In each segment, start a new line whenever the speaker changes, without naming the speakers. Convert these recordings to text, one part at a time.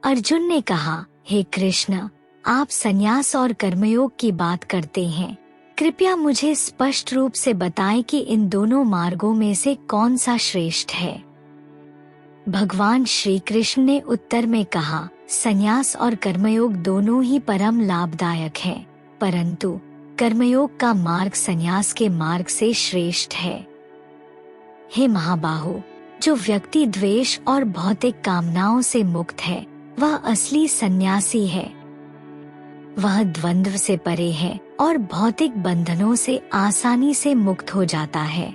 अर्जुन ने कहा, हे कृष्ण, आप संन्यास और कर्मयोग की बात करते हैं, कृपया मुझे स्पष्ट रूप से बताएं कि इन दोनों मार्गों में से कौन सा श्रेष्ठ है। भगवान श्री कृष्ण ने उत्तर में कहा, संन्यास और कर्मयोग दोनों ही परम लाभदायक हैं, परंतु कर्मयोग का मार्ग संन्यास के मार्ग से श्रेष्ठ है। हे महाबाहो, जो व्यक्ति द्वेष और भौतिक कामनाओं से मुक्त है, वह असली सन्यासी है। वह द्वंद्व से परे है और भौतिक बंधनों से आसानी से मुक्त हो जाता है।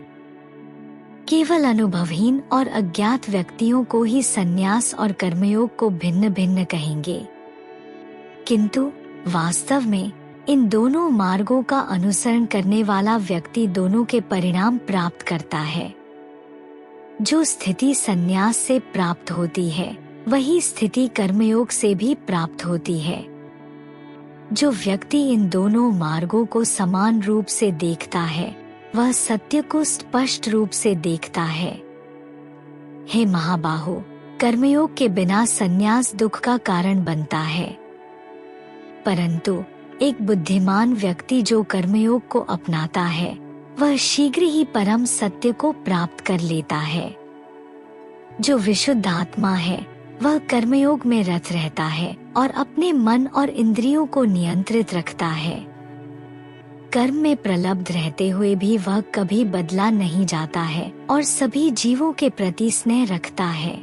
केवल अनुभवहीन और अज्ञात व्यक्तियों को ही संन्यास और कर्मयोग को भिन्न भिन्न कहेंगे, किंतु वास्तव में इन दोनों मार्गों का अनुसरण करने वाला व्यक्ति दोनों के परिणाम प्राप्त करता है। जो स्थिति संन्यास से प्राप्त होती है, वही स्थिति कर्मयोग से भी प्राप्त होती है। जो व्यक्ति इन दोनों मार्गों को समान रूप से देखता है, वह सत्य को स्पष्ट रूप से देखता है। हे महाबाहो, कर्मयोग के बिना संन्यास दुख का कारण बनता है, परंतु एक बुद्धिमान व्यक्ति जो कर्मयोग को अपनाता है, वह शीघ्र ही परम सत्य को प्राप्त कर लेता है। जो विशुद्ध आत्मा है, वह कर्मयोग में रत रहता है और अपने मन और इंद्रियों को नियंत्रित रखता है। कर्म में प्रलब्ध रहते हुए भी वह कभी बदला नहीं जाता है और सभी जीवों के प्रति स्नेह रखता है।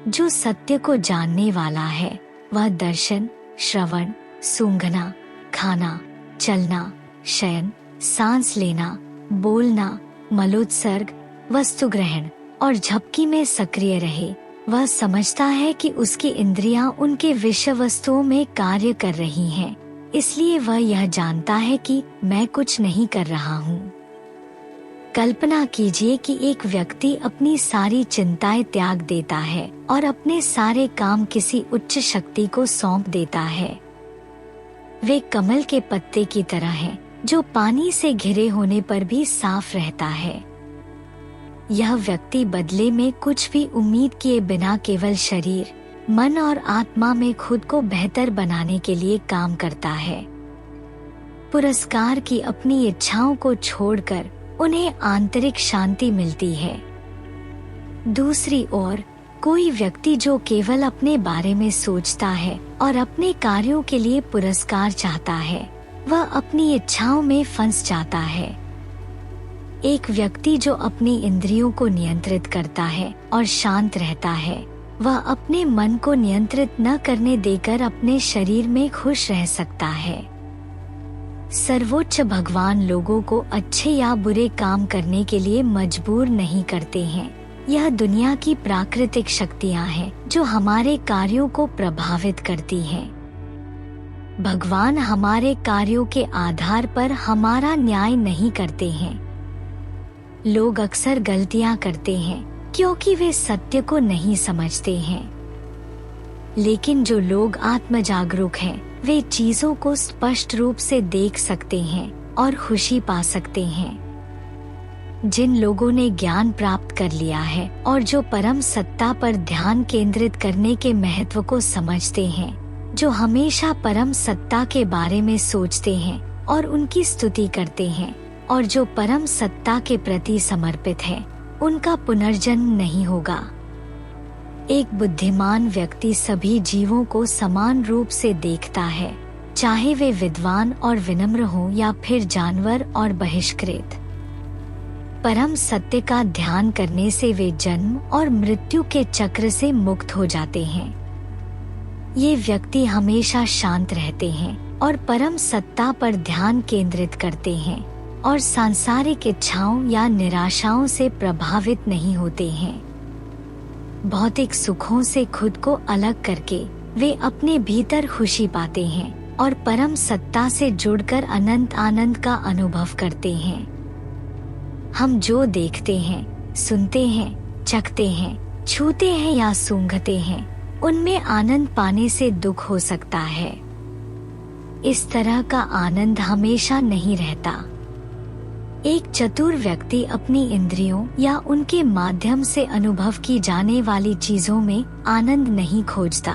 जो सत्य को जानने वाला है, वह दर्शन, श्रवण, सूंघना, खाना, चलना, शयन, सांस लेना, बोलना, मलोत्सर्ग, वस्तु ग्रहण और झपकी में सक्रिय रहे। वह समझता है कि उसकी इंद्रियां उनके विषय वस्तुओं में कार्य कर रही हैं, इसलिए वह यह जानता है कि मैं कुछ नहीं कर रहा हूँ। कल्पना कीजिए कि एक व्यक्ति अपनी सारी चिंताएं त्याग देता है और अपने सारे काम किसी उच्च शक्ति को सौंप देता है। वे कमल के पत्ते की तरह हैं, जो पानी से घिरे होने पर भी साफ रहता है। यह व्यक्ति बदले में कुछ भी उम्मीद किए बिना केवल शरीर, मन और आत्मा में खुद को बेहतर बनाने के लिए काम करता है। पुरस्कार की अपनी इच्छाओं को छोड़कर उन्हें आंतरिक शांति मिलती है। दूसरी ओर, कोई व्यक्ति जो केवल अपने बारे में सोचता है और अपने कार्यों के लिए पुरस्कार चाहता है, वह अपनी इच्छाओं में फंस जाता है। एक व्यक्ति जो अपनी इंद्रियों को नियंत्रित करता है और शांत रहता है, वह अपने मन को नियंत्रित न करने देकर अपने शरीर में खुश रह सकता है। सर्वोच्च भगवान लोगों को अच्छे या बुरे काम करने के लिए मजबूर नहीं करते हैं। यह दुनिया की प्राकृतिक शक्तियां हैं जो हमारे कार्यों को प्रभावित करती हैं। भगवान हमारे कार्यों के आधार पर हमारा न्याय नहीं करते हैं। लोग अक्सर गलतियां करते हैं क्योंकि वे सत्य को नहीं समझते हैं, लेकिन जो लोग आत्म जागरूक हैं, वे चीजों को स्पष्ट रूप से देख सकते हैं और खुशी पा सकते हैं। जिन लोगों ने ज्ञान प्राप्त कर लिया है और जो परम सत्ता पर ध्यान केंद्रित करने के महत्व को समझते हैं, जो हमेशा परम सत्ता के बारे में सोचते हैं और उनकी स्तुति करते हैं, और जो परम सत्ता के प्रति समर्पित है, उनका पुनर्जन्म नहीं होगा। एक बुद्धिमान व्यक्ति सभी जीवों को समान रूप से देखता है, चाहे वे विद्वान और विनम्र हों या फिर जानवर और बहिष्कृत। परम सत्य का ध्यान करने से वे जन्म और मृत्यु के चक्र से मुक्त हो जाते हैं। ये व्यक्ति हमेशा शांत रहते हैं और परम सत्ता पर ध्यान केंद्रित करते हैं और सांसारिक इच्छाओं या निराशाओं से प्रभावित नहीं होते हैं। भौतिक सुखों से खुद को अलग करके वे अपने भीतर खुशी पाते हैं और परम सत्ता से जुड़कर अनंत आनंद का अनुभव करते हैं। हम जो देखते हैं, सुनते हैं, चखते हैं, छूते हैं या सूंघते हैं, उनमें आनंद पाने से दुख हो सकता है। इस तरह का आनंद हमेशा नहीं रहता। एक चतुर व्यक्ति अपनी इंद्रियों या उनके माध्यम से अनुभव की जाने वाली चीजों में आनंद नहीं खोजता।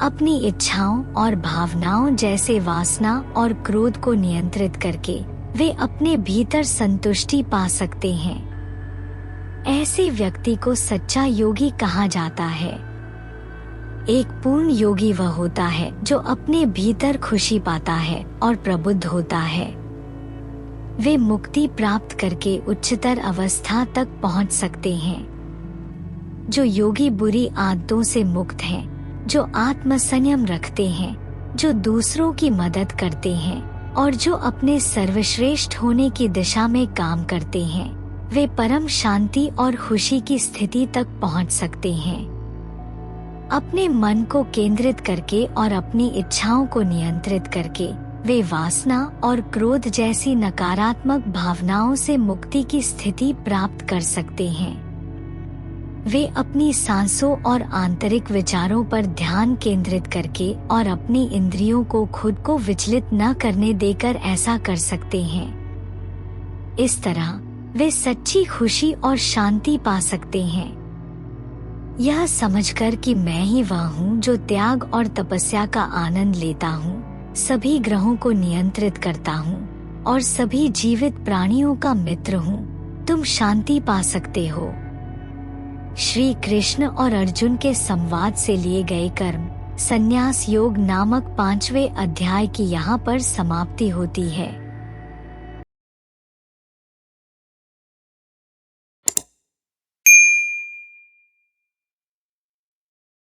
अपनी इच्छाओं और भावनाओं जैसे वासना और क्रोध को नियंत्रित करके वे अपने भीतर संतुष्टि पा सकते हैं। ऐसे व्यक्ति को सच्चा योगी कहा जाता है। एक पूर्ण योगी वह होता है जो अपने भीतर खुशी पाता है और प्रबुद्ध होता है। वे मुक्ति प्राप्त करके उच्चतर अवस्था तक पहुंच सकते हैं। जो योगी बुरी आदतों से मुक्त हैं, जो आत्मसंयम रखते हैं, जो दूसरों की मदद करते हैं और जो अपने सर्वश्रेष्ठ होने की दिशा में काम करते हैं, वे परम शांति और खुशी की स्थिति तक पहुंच सकते हैं। अपने मन को केंद्रित करके और अपनी इच्छाओं को नियंत्रित करके वे वासना और क्रोध जैसी नकारात्मक भावनाओं से मुक्ति की स्थिति प्राप्त कर सकते हैं। वे अपनी सांसों और आंतरिक विचारों पर ध्यान केंद्रित करके और अपनी इंद्रियों को खुद को विचलित न करने देकर ऐसा कर सकते हैं। इस तरह वे सच्ची खुशी और शांति पा सकते हैं। यह समझकर कि मैं ही वह हूँ जो त्याग और तपस्या का आनंद लेता हूँ, सभी ग्रहों को नियंत्रित करता हूँ और सभी जीवित प्राणियों का मित्र हूँ, तुम शांति पा सकते हो। श्री कृष्ण और अर्जुन के संवाद से लिए गए कर्म संन्यास योग नामक 5वें अध्याय की यहाँ पर समाप्ति होती है।